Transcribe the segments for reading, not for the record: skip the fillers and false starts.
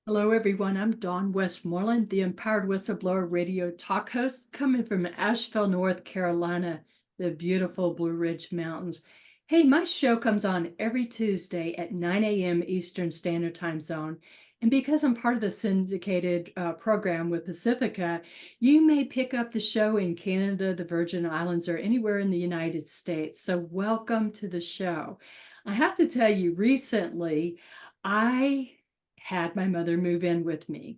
Hello, everyone. I'm Dawn Westmoreland, the Empowered Whistleblower radio talk host, coming from Asheville, North Carolina, the beautiful Blue Ridge Mountains. Hey, my show comes on every Tuesday at 9 a.m. Eastern Standard Time Zone. And because I'm part of the syndicated program with Pacifica, you may pick up the show in Canada, the Virgin Islands, or anywhere in the United States. So, welcome to the show. I have to tell you, recently, I had my mother move in with me.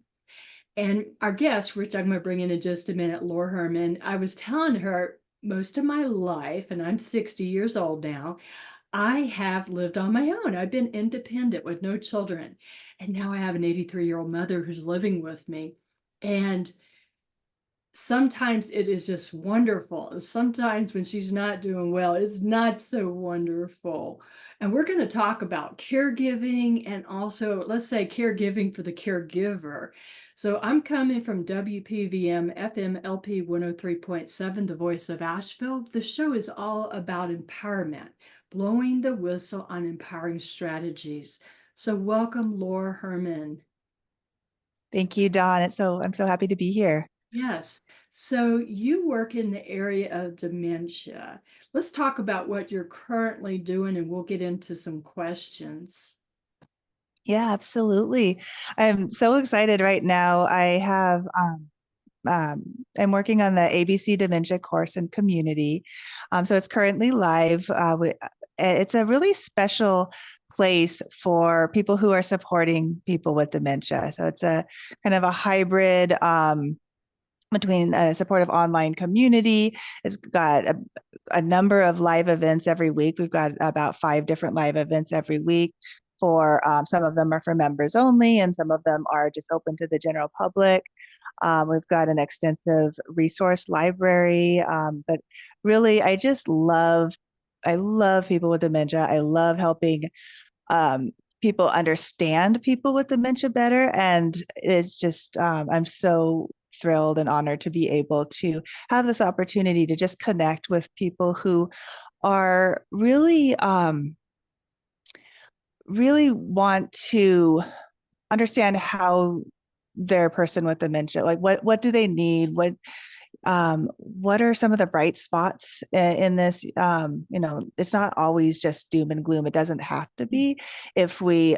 And our guest, which I'm going to bring in just a minute, Laura Herman, I was telling her most of my life, and I'm 60 years old now, I have lived on my own. I've been independent with no children. And now I have an 83-year-old mother who's living with me. And sometimes it is just wonderful. Sometimes when she's not doing well, it's not so wonderful. And we're going to talk about caregiving and also, let's say, caregiving for the caregiver. So I'm coming from WPVM FM LP 103.7, the Voice of Asheville. The show is all about empowerment, blowing the whistle on empowering strategies. So welcome, Laura Herman. Thank you, Dawn. I'm so happy to be here. Yes. So you work in the area of dementia. Let's talk about what you're currently doing, and we'll get into some questions. Yeah, absolutely. I'm so excited right now. I'm working on the ABC Dementia course in community. So it's currently live. It's a really special place for people who are supporting people with dementia. So it's a kind of a hybrid between a supportive online community. It's got a number of live events every week. We've got about 5 different live events every week. For some of them are for members only, and some of them are just open to the general public. We've got an extensive resource library, but really, I love people with dementia. I love helping um, people understand people with dementia better. And it's just, I'm so thrilled and honored to be able to have this opportunity to just connect with people who are really want to understand how their person with dementia, like what do they need? What are some of the bright spots in this? It's not always just doom and gloom. It doesn't have to be if we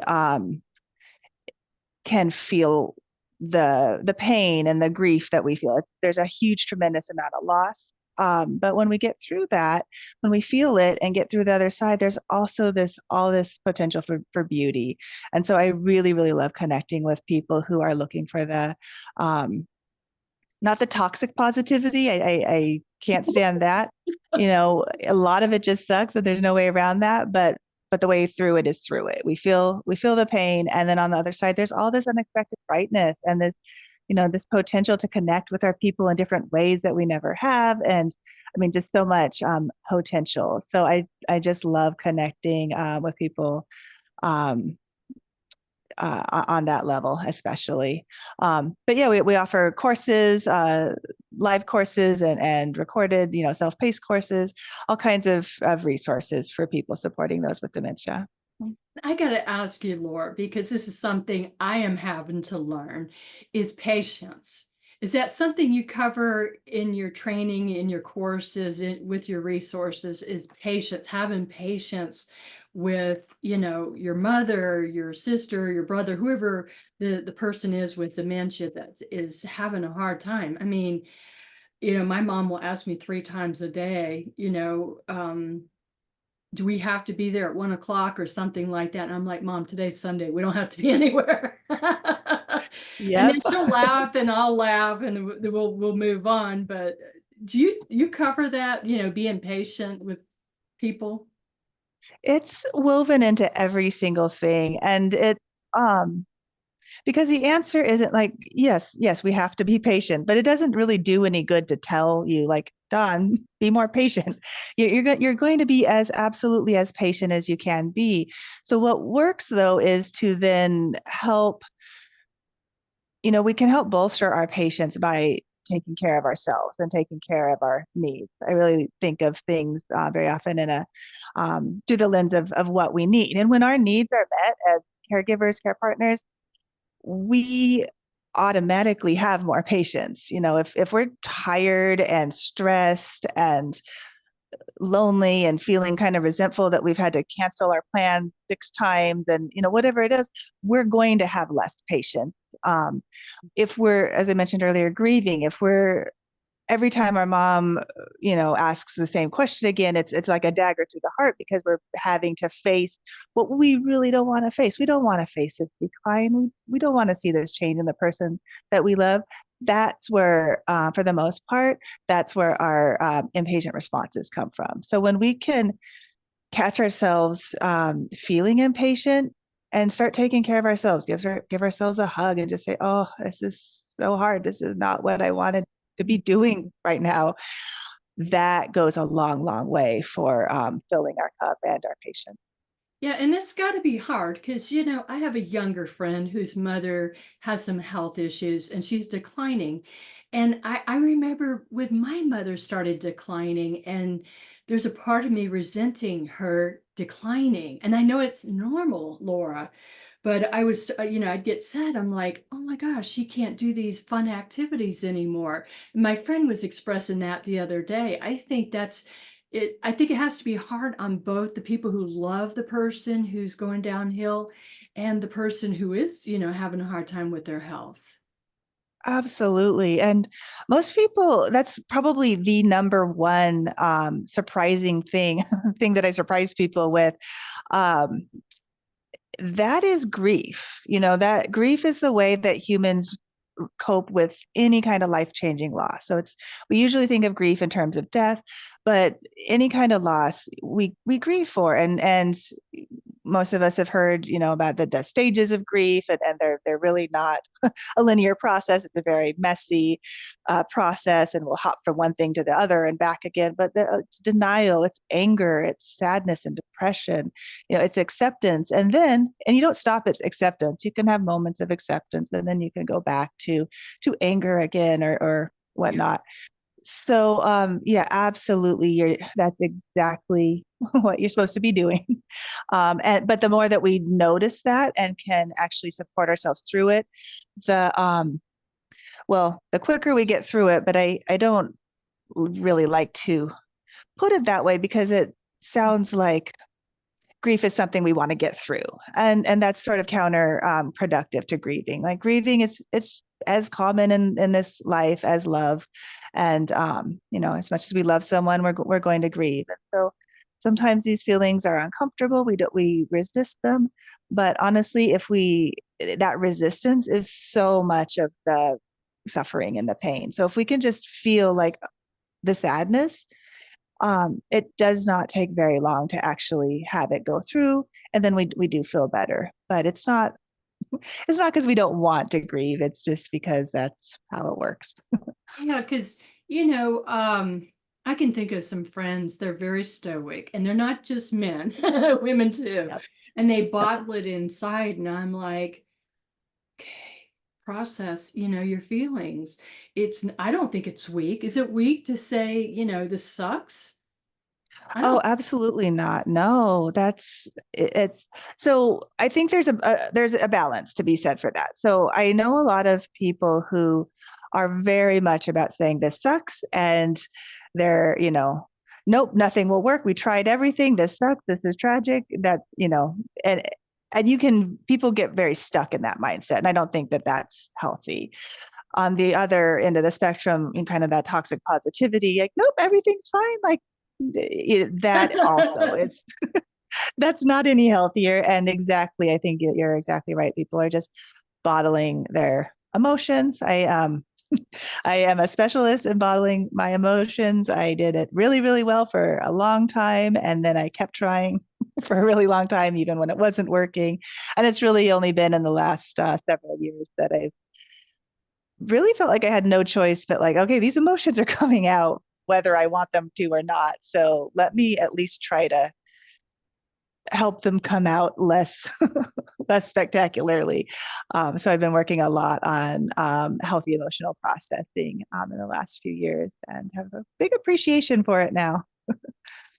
can feel the pain and the grief that we feel. There's a huge, tremendous amount of loss. But when we get through that, when we feel it and get through the other side, there's also all this potential for beauty. And so I really, really love connecting with people who are looking for the not the toxic positivity. I can't stand that. A lot of it just sucks, and there's no way around that. But the way through it is through it. We feel the pain, and then on the other side, there's all this unexpected brightness and this potential to connect with our people in different ways that we never have. And I mean, just so much potential. So I just love connecting with people. Um, on that level, especially. But yeah, we offer courses, live courses and recorded, self-paced courses, all kinds of resources for people supporting those with dementia. I got to ask you, Laura, because this is something I am having to learn, is patience. Is that something you cover in your training, in your courses, with your resources, is patience, having patience with, your mother, your sister, your brother, whoever the person is with dementia that is having a hard time. I mean, my mom will ask me 3 times a day, do we have to be there at 1 o'clock or something like that? And I'm like, Mom, today's Sunday. We don't have to be anywhere. And then Yep. she'll laugh and I'll laugh and we'll move on. But do you cover that, being patient with people? It's woven into every single thing. And um, because the answer isn't like, yes, we have to be patient, but it doesn't really do any good to tell you, like, Don, be more patient. You're going to be as absolutely as patient as you can be. So what works though is to then help, we can help bolster our patients by taking care of ourselves and taking care of our needs. I really think of things very often through the lens of what we need. And when our needs are met as caregivers, care partners, we automatically have more patience. If we're tired and stressed and lonely and feeling kind of resentful that we've had to cancel our plan 6 times and whatever it is, we're going to have less patience. If we're, as I mentioned earlier, grieving, if we're every time our mom asks the same question again, it's like a dagger through the heart, because we're having to face what we really don't want to face. We don't want to face this decline. We don't want to see this change in the person that we love. That's where, for the most part, that's where our impatient responses come from. So when we can catch ourselves feeling impatient and start taking care of ourselves, give ourselves a hug and just say, oh, this is so hard. This is not what I wanted to be doing right now. That goes a long, long way for filling our cup and our patience. Yeah, and it's got to be hard because, I have a younger friend whose mother has some health issues and she's declining. And I remember when my mother started declining, and there's a part of me resenting her declining. And I know it's normal, Laura, but I was, I'd get sad. I'm like, oh my gosh, she can't do these fun activities anymore. And my friend was expressing that the other day. I think that's it. I think it has to be hard on both the people who love the person who's going downhill and the person who is, having a hard time with their health. Absolutely. And most people, that's probably the number one surprising thing that I surprise people with. Um, that is grief. That grief is the way that humans cope with any kind of life-changing loss. So we usually think of grief in terms of death, but any kind of loss we grieve for. And most of us have heard, about the stages of grief, and they're really not a linear process. It's a very messy process, and we'll hop from one thing to the other and back again. But it's denial, it's anger, it's sadness and depression. It's acceptance, and you don't stop at acceptance. You can have moments of acceptance, and then you can go back to anger again, or Yeah. whatnot. So yeah, absolutely. That's exactly what you're supposed to be doing. But the more that we notice that and can actually support ourselves through it, the the quicker we get through it. But I don't really like to put it that way, because it sounds like grief is something we want to get through, and that's sort of counter productive to grieving. Like, grieving is it's as common in this life as love, and as much as we love someone, we're going to grieve. And so sometimes these feelings are uncomfortable. We resist them, but honestly, if we that resistance is so much of the suffering and the pain. So if we can just feel like the sadness, it does not take very long to actually have it go through, and then we do feel better. But it's not because we don't want to grieve. It's just because that's how it works. Yeah, because, I can think of some friends, they're very stoic, and they're not just men, women too. Yep. And they Yep. bottle it inside, and I'm like, okay, process, your feelings. I don't think it's weak. Is it weak to say, this sucks? I Oh, don't. absolutely not. No, it's so I think there's a balance to be said for that. So I know a lot of people who are very much about saying this sucks, and they're, nope, nothing will work. We tried everything. This sucks. This is tragic. And people get very stuck in that mindset. And I don't think that that's healthy. On the other end of the spectrum, in kind of that toxic positivity, like, nope, everything's fine. Like, that also is that's not any healthier. And exactly, I think you're exactly right. People are just bottling their emotions. I am a specialist in bottling my emotions. I did it really, really well for a long time, and then I kept trying for a really long time, even when it wasn't working. And it's really only been in the last several years that I've really felt like I had no choice but, like, okay, these emotions are coming out whether I want them to or not. So let me at least try to help them come out less less spectacularly. So I've been working a lot on healthy emotional processing in the last few years, and have a big appreciation for it now.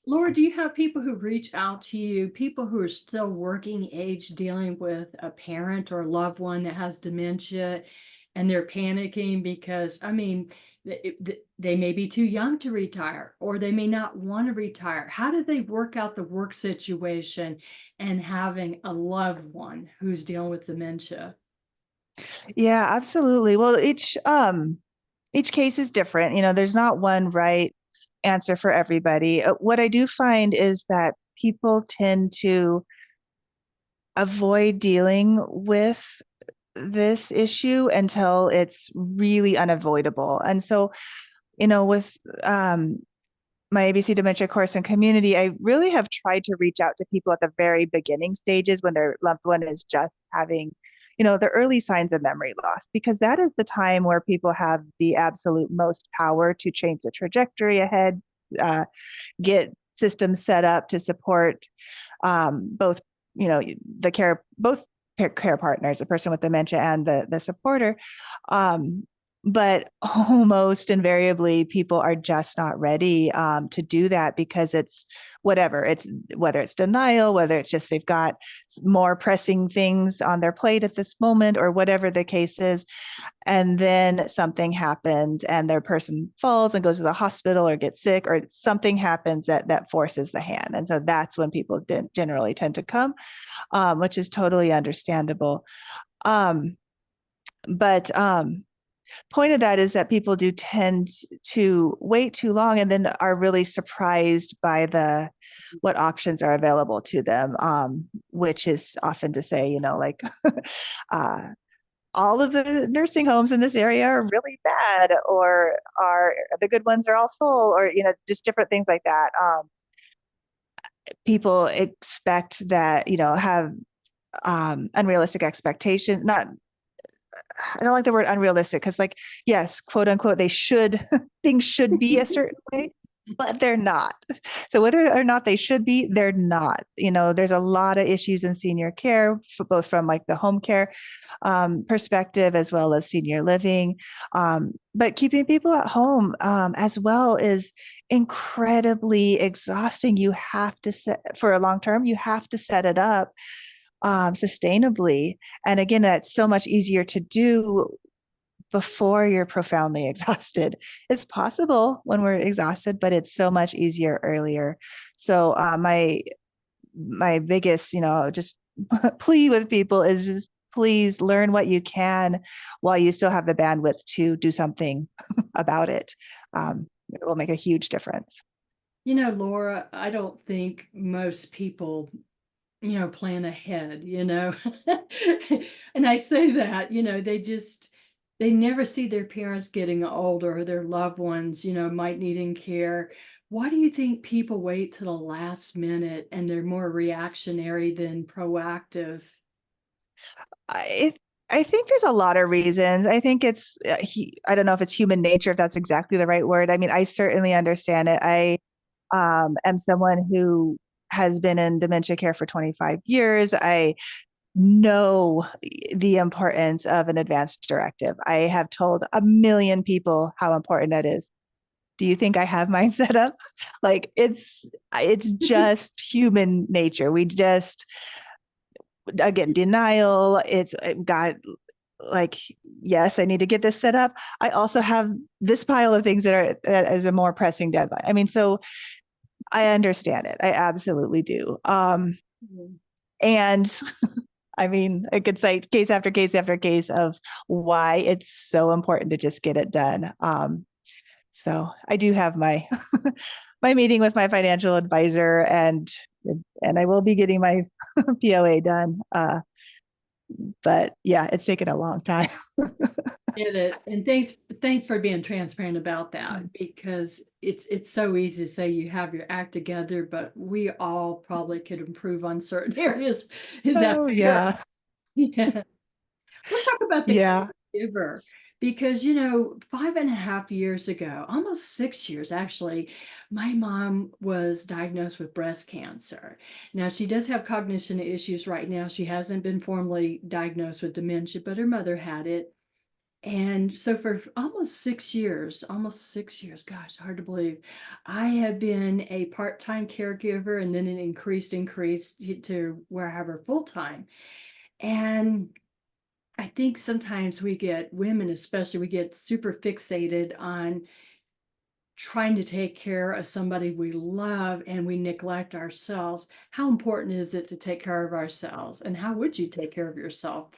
Laura, do you have people who reach out to you, people who are still working age dealing with a parent or loved one that has dementia and they're panicking because, I mean, they may be too young to retire or they may not want to retire. How do they work out the work situation and having a loved one who's dealing with dementia? Yeah, absolutely. Well, each case is different. There's not one right answer for everybody. What I do find is that people tend to avoid dealing with this issue until it's really unavoidable. And so, with um, my ABC Dementia course and community, I really have tried to reach out to people at the very beginning stages when their loved one is just having, the early signs of memory loss, because that is the time where people have the absolute most power to change the trajectory ahead, uh, get systems set up to support both, both care partners, the person with dementia and the supporter. Um, but almost invariably, people are just not ready to do that because it's whether it's denial, whether it's just they've got more pressing things on their plate at this moment, or whatever the case is, and then something happens and their person falls and goes to the hospital or gets sick, or something happens that forces the hand, and so that's when people generally tend to come, which is totally understandable. um, but point of that is that people do tend to wait too long and then are really surprised by the what options are available to them, which is often to say, like uh, all of the nursing homes in this area are really bad, or are the good ones are all full, or just different things like that. People expect that, have unrealistic expectation. Not, I don't like the word unrealistic, because, like, yes, quote unquote, they should things should be a certain way, but they're not. So whether or not they should be, they're not. There's a lot of issues in senior care, both from like the home care perspective as well as senior living. But keeping people at home as well is incredibly exhausting. You have to set for a long term. You have to set it up sustainably. And again, that's so much easier to do before you're profoundly exhausted. It's possible when we're exhausted, but it's so much easier earlier. So my biggest, just plea with people is just please learn what you can while you still have the bandwidth to do something about it. It will make a huge difference. Laura, I don't think most people plan ahead, and I say that, they never see their parents getting older or their loved ones, might needing care. Why do you think people wait till the last minute and they're more reactionary than proactive? I I think there's a lot of reasons. I think it's I don't know if it's human nature, if that's exactly the right word. I mean, I certainly understand it. I am someone who has been in dementia care for 25 years. I know the importance of an advanced directive. I have told a million people how important that is. Do you think I have mine set up? Like, it's just human nature. We just, again, denial. It's got, like, yes, I need to get this set up. I also have this pile of things that is a more pressing deadline. I mean, so I understand it. I absolutely do. And I mean, I could cite case after case after case of why it's so important to just get it done. So I do have my my meeting with my financial advisor, and I will be getting my POA done. But yeah, it's taken a long time. Get it. And thanks for being transparent about that, because it's so easy to say you have your act together, but we all probably could improve on certain areas. Is that Oh fair? yeah, Yeah. Let's talk about the yeah. caregiver, because 5.5 years ago, almost 6 years actually, my mom was diagnosed with breast cancer. Now she does have cognition issues right now. She hasn't been formally diagnosed with dementia, but her mother had it. And so for almost 6 years, gosh, hard to believe, I have been a part-time caregiver, and then it increased to where I have her full-time. And I think sometimes women especially, we get super fixated on trying to take care of somebody we love and we neglect ourselves. How important is it to take care of ourselves? And how would you take care of yourself?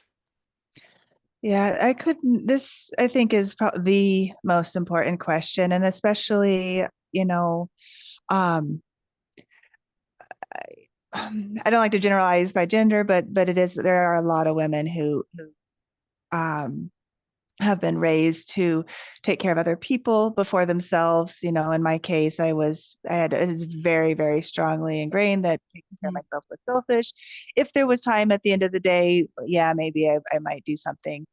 Yeah, I couldn't. This, I think, is probably the most important question, and especially, you know, um, I don't like to generalize by gender, but it is, there are a lot of women who um, have been raised to take care of other people before themselves. You know, in my case, it was very, very strongly ingrained that taking care of Mhm. myself was selfish. If there was time at the end of the day, yeah, maybe I might do something.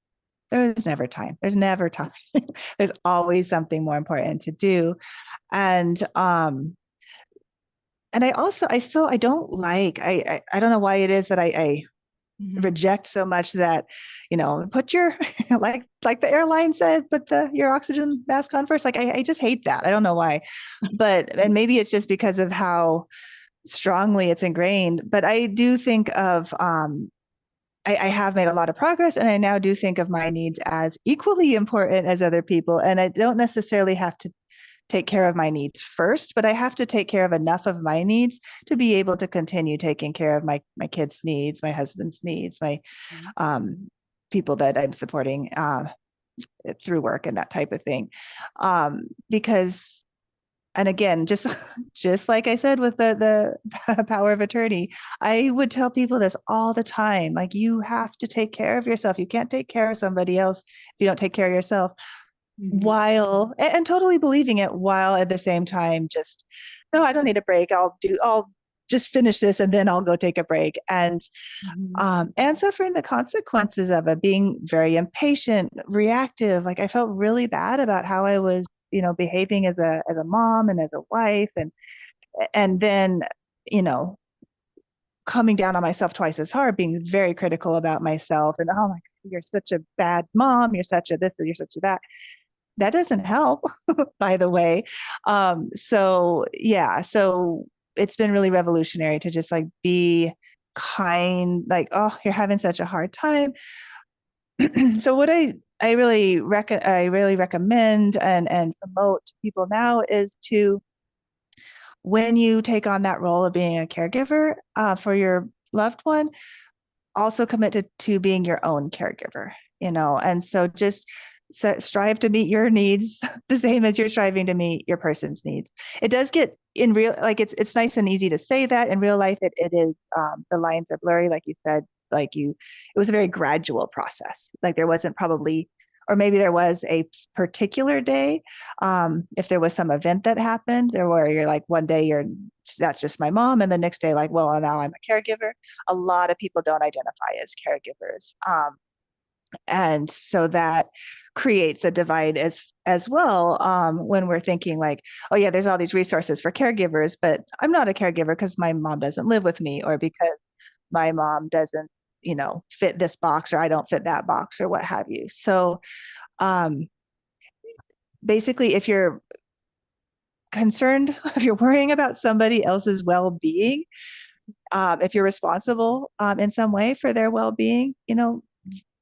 There's never time. There's never time. There's always something more important to do. And I don't like, I don't know why it is that I Mhm. reject so much that, put your, like the airline said, put your oxygen mask on first. Like, I just hate that. I don't know why, and maybe it's just because of how strongly it's ingrained, but I do think of, I have made a lot of progress, and I now do think of my needs as equally important as other people. And I don't necessarily have to take care of my needs first, but I have to take care of enough of my needs to be able to continue taking care of my kids' needs, my husband's needs, my Mhm. people that I'm supporting through work and that type of thing. Because, and again, just like I said with the power of attorney, I would tell people this all the time. Like, you have to take care of yourself. You can't take care of somebody else if you don't take care of yourself, Mhm. while and totally believing it, while at the same time just, no, I don't need a break. I'll just finish this and then I'll go take a break. Mhm. And suffering the consequences of it, being very impatient, reactive. Like, I felt really bad about how I was, behaving as a mom and as a wife, and then, you know, coming down on myself twice as hard, being very critical about myself, and, oh my God, you're such a bad mom, you're such a this, you're such a that. That doesn't help, by the way. So yeah, so it's been really revolutionary to just, like, be kind, like, oh, you're having such a hard time. So what I really recommend and promote to people now is to, when you take on that role of being a caregiver for your loved one, also commit to being your own caregiver, and so just strive to meet your needs the same as you're striving to meet your person's needs. It does get in real, like, it's nice and easy to say that. In real life, it is, the lines are blurry, like you said. It was a very gradual process. Like, there wasn't probably, or maybe there was a particular day, if there was some event that happened, or where you're like, one day that's just my mom, and the next day, like, well, now I'm a caregiver. A lot of people don't identify as caregivers. And so that creates a divide as well, when we're thinking, like, oh yeah, there's all these resources for caregivers, but I'm not a caregiver because my mom doesn't live with me, or because my mom doesn't, fit this box, or I don't fit that box, or what have you. So um, basically, if you're concerned, if you're worrying about somebody else's well-being, if you're responsible in some way for their well-being,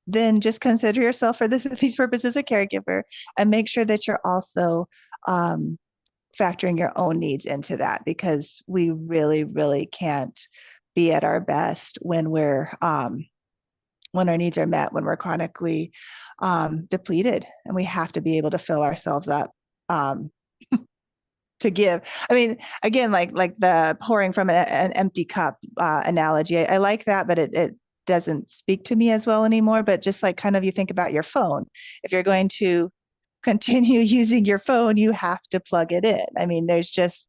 then just consider yourself for these purposes a caregiver, and make sure that you're also um, factoring your own needs into that, because we really, really can't be at our best when our needs are met, when we're chronically depleted, and we have to be able to fill ourselves up, um, to give. I mean, again, like the pouring from an empty cup analogy. I like that, but it doesn't speak to me as well anymore. But just like, kind of, you think about your phone. If you're going to continue using your phone, you have to plug it in. I mean, there's just,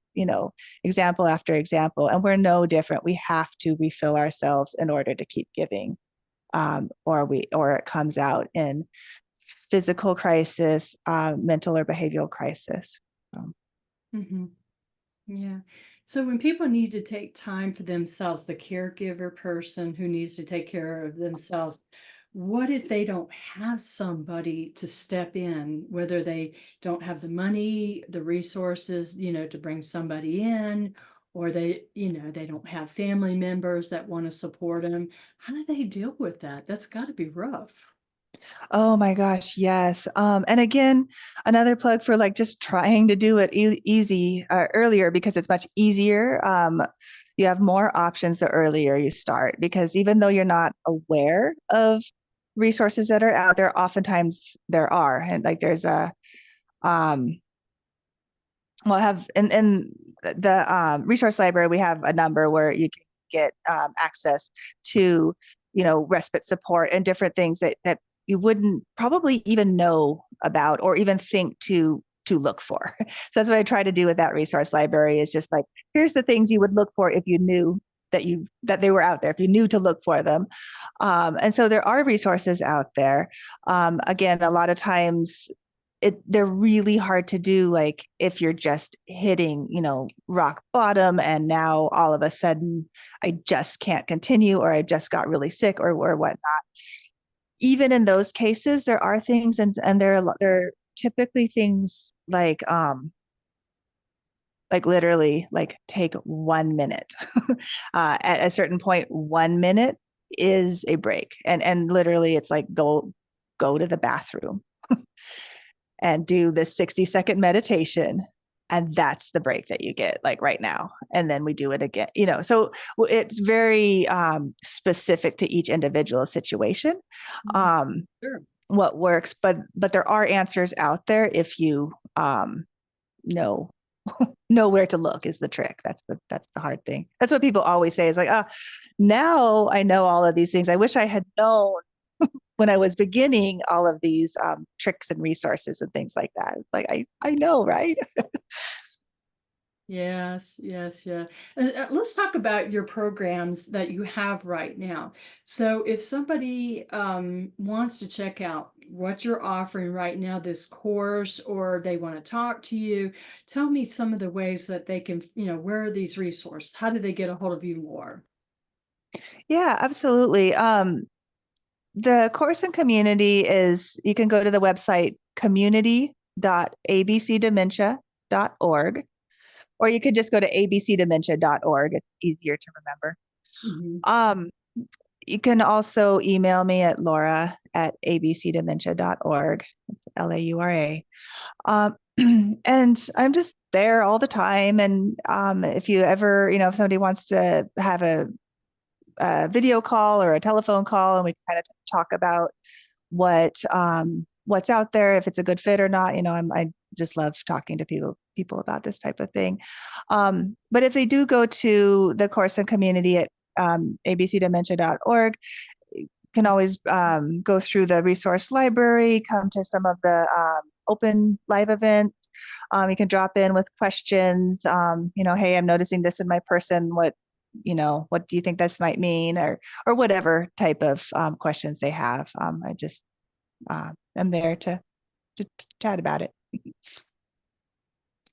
example after example, and we're no different. We have to refill ourselves in order to keep giving, or it comes out in physical crisis, mental or behavioral crisis. So. Mhm. Yeah. So when people need to take time for themselves, the caregiver person who needs to take care of themselves, what if they don't have somebody to step in, whether they don't have the money, the resources, to bring somebody in, or they don't have family members that want to support them? How do they deal with that? That's got to be rough. Oh my gosh, yes. And again, another plug for like just trying to do it easy earlier because it's much easier. You have more options the earlier you start because even though you're not aware of resources that are out there, oftentimes there are. And like there's a um, well, have in the resource library, we have a number where you can get access to, respite support and different things that you wouldn't probably even know about or even think to look for. So that's what I try to do with that resource library is just like, here's the things you would look for if you knew that they were out there, if you knew to look for them. And so there are resources out there. Again, a lot of times they're really hard to do, like if you're just hitting rock bottom and now all of a sudden I just can't continue or I just got really sick or whatnot. Even in those cases there are things, and there are typically things like literally like take 1 minute. At a certain point 1 minute is a break, and literally it's like go to the bathroom and do this 60-second meditation, and that's the break that you get like right now, and then we do it again, so it's very specific to each individual situation. Sure. What works, but there are answers out there if you know know where to look is the trick. That's the hard thing. That's what people always say is like, oh, now I know all of these things. I wish I had known when I was beginning all of these tricks and resources and things like that. It's like, I know, right? Yes, yes, yeah. Let's talk about your programs that you have right now. So, if somebody wants to check out what you're offering right now, this course, or they want to talk to you, tell me some of the ways that they can, where are these resources? How do they get a hold of you more? Yeah, absolutely. The course and community is, you can go to the website community.abcdementia.org, or you could just go to abcdementia.org. It's easier to remember. Mhm. Um, you can also email me at laura@abcdementia.org. It's Laura. And I'm just there all the time. And if you ever, if somebody wants to have a video call or a telephone call, and we kind of talk about what's out there, if it's a good fit or not. I just love talking to people about this type of thing. But if they do go to the course and community at abcdementia.org, you can always go through the resource library, come to some of the open live events. You can drop in with questions. Hey, I'm noticing this in my person. What do you think this might mean, or whatever type of questions they have. I just am there to chat about it.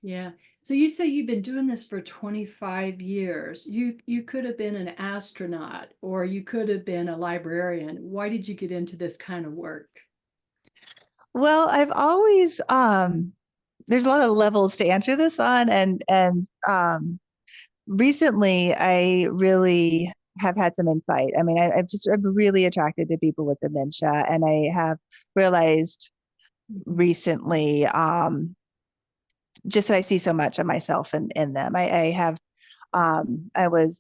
Yeah. So you say you've been doing this for 25 years. You could have been an astronaut or you could have been a librarian. Why did you get into this kind of work? Well, I've always there's a lot of levels to answer this on, and recently I really have had some insight. I mean, I'm really attracted to people with dementia, and I have realized Mhm. recently just that I see so much of myself in them. I was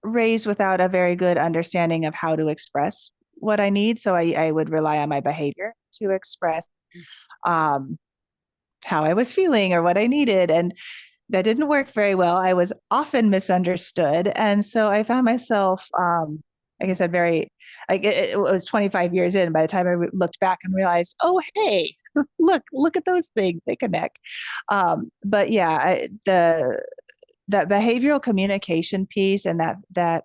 raised without a very good understanding of how to express what I need, so I would rely on my behavior to express um, how I was feeling or what I needed. And that didn't work very well. I was often misunderstood. And so I found myself, like I said, very, like it was 25 years in. By the time I looked back and realized, oh, hey, look at those things, they connect. But yeah, that behavioral communication piece and that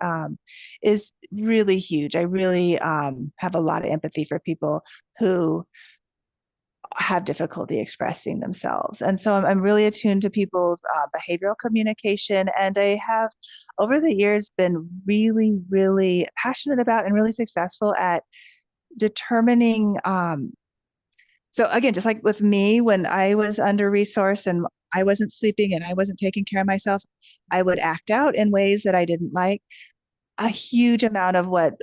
is really huge. I really have a lot of empathy for people who have difficulty expressing themselves. And so I'm really attuned to people's behavioral communication. And I have, over the years, been really, really passionate about and really successful at determining, so again, just like with me, when I was under-resourced and I wasn't sleeping and I wasn't taking care of myself, I would act out in ways that I didn't like. A huge amount of what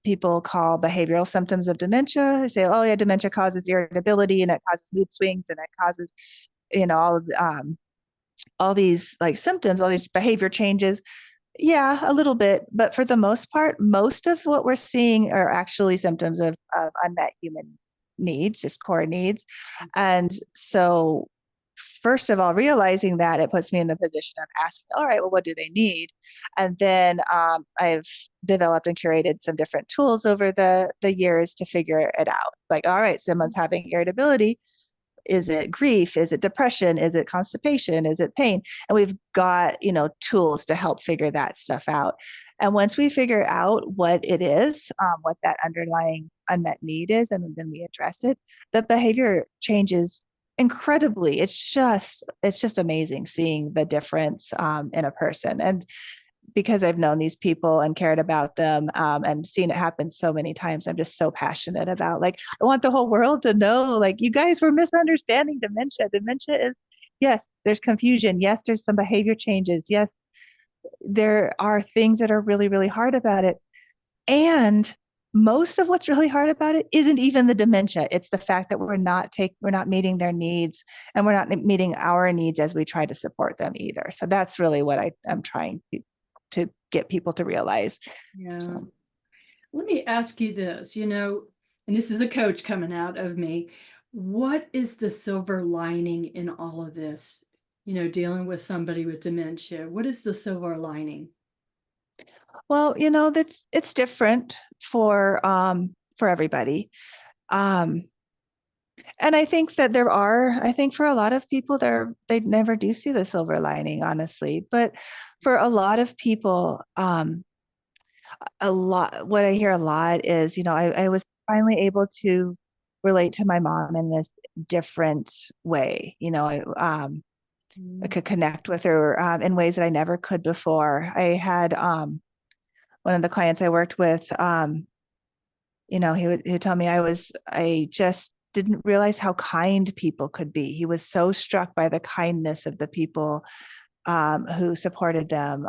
people call behavioral symptoms of dementia. They say, oh yeah, dementia causes irritability and it causes mood swings and it causes, all these like symptoms, all these behavior changes. Yeah, a little bit, but for the most part, most of what we're seeing are actually symptoms of unmet human needs, just core needs. And so, first of all, realizing that, it puts me in the position of asking, all right, well, what do they need? And then I've developed and curated some different tools over the years to figure it out. Like, all right, someone's having irritability. Is it grief? Is it depression? Is it constipation? Is it pain? And we've got, tools to help figure that stuff out. And once we figure out what it is, what that underlying unmet need is, and then we address it, the behavior changes incredibly. It's just amazing seeing the difference in a person. And because I've known these people and cared about them, and seen it happen so many times, I'm just so passionate about, like, I want the whole world to know, like, you guys were misunderstanding dementia. Dementia is, yes, there's confusion. Yes, there's some behavior changes. Yes, there are things that are really, really hard about it. And most of what's really hard about it isn't even the dementia. It's the fact that we're not meeting their needs, and we're not meeting our needs as we try to support them either. So that's really what I'm trying to get people to realize. Yeah. So. Let me ask you this, and this is a coach coming out of me. What is the silver lining in all of this? Dealing with somebody with dementia. What is the silver lining? Well, it's different for everybody. Um, and I think that I think for a lot of people they never do see the silver lining, honestly. But for a lot of people, what I hear a lot is, I was finally able to relate to my mom in this different way. I could connect with her in ways that I never could before. I had one of the clients I worked with, he would tell me I just didn't realize how kind people could be. He was so struck by the kindness of the people who supported them.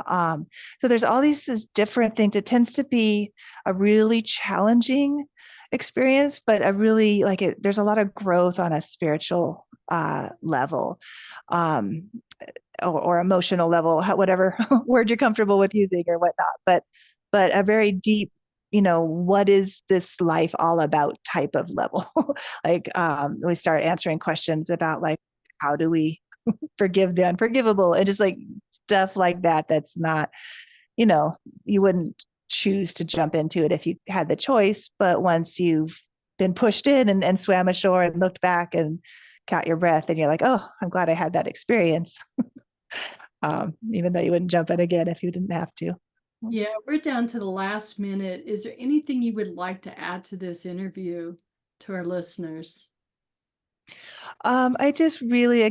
So there's all these different things. It tends to be a really challenging experience, but there's a lot of growth on a spiritual level, or emotional level, whatever word you're comfortable with using or whatnot. But a very deep, what is this life all about type of level. Like we start answering questions about, like, how do we forgive the unforgivable, and just like stuff like that. That's not, you wouldn't choose to jump into it if you had the choice. But once you've been pushed in and swam ashore and looked back and caught your breath, and you're like, oh, I'm glad I had that experience. Even though you wouldn't jump in again if you didn't have to. Yeah, we're down to the last minute. Is there anything you would like to add to this interview to our listeners? I just really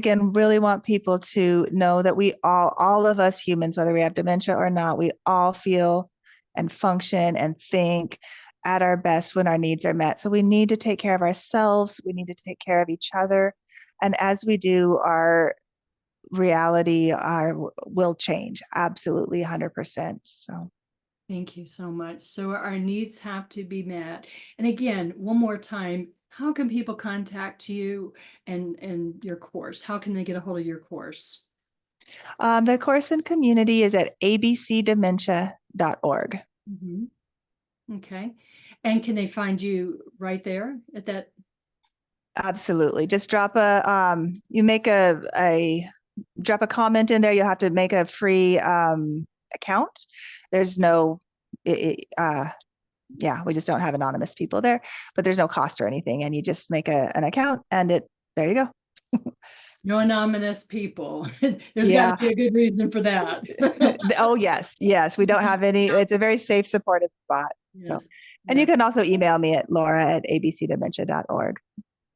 want people to know that we all of us humans, whether we have dementia or not, we all feel and function and think at our best when our needs are met. So we need to take care of ourselves. We need to take care of each other. And as we do, our reality will change. Absolutely 100%. So. Thank you so much. So our needs have to be met. And again, one more time, how can people contact you and your course? How can they get a hold of your course? The course and community is at abcdementia.org. Okay. And can they find you right there at that? Absolutely. Just drop drop a comment in there. You'll have to make a free account. There's no, we just don't have anonymous people there, but there's no cost or anything. And you just make an account, and there you go. No anonymous people. There's got to be a good reason for that. Oh, yes. We don't have any. It's a very safe, supportive spot. Yes. So. And you can also email me at laura@abcdementia.org.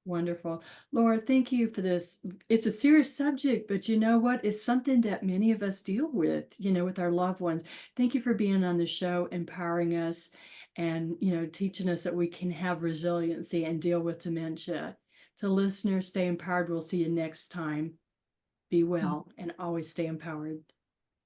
Wonderful. Laura, thank you for this. It's a serious subject, but you know what? It's something that many of us deal with, with our loved ones. Thank you for being on the show, empowering us. and, teaching us that we can have resiliency and deal with dementia. So listeners, stay empowered. We'll see you next time. Be well and always stay empowered.